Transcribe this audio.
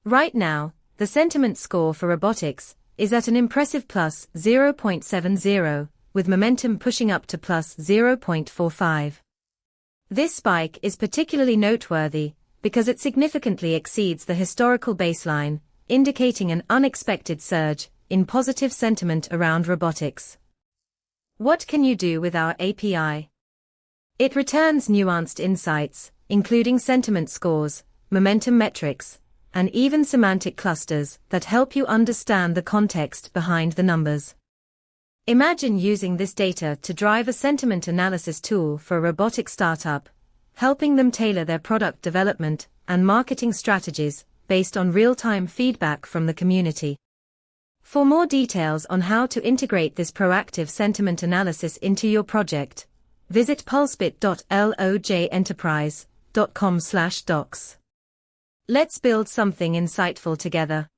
Right now, the sentiment score for robotics is at an impressive plus 0.70, with momentum pushing up to plus 0.45. This spike is particularly noteworthy because it significantly exceeds the historical baseline, indicating an unexpected surge in positive sentiment around robotics. What can you do with our API? It returns nuanced insights, including sentiment scores, momentum metrics, and even semantic clusters that help you understand the context behind the numbers. Imagine using this data to drive a sentiment analysis tool for a robotic startup, helping them tailor their product development and marketing strategies based on real-time feedback from the community. For more details on how to integrate this proactive sentiment analysis into your project, visit pulsebit.lojenterprise.com/docs. Let's build something insightful together.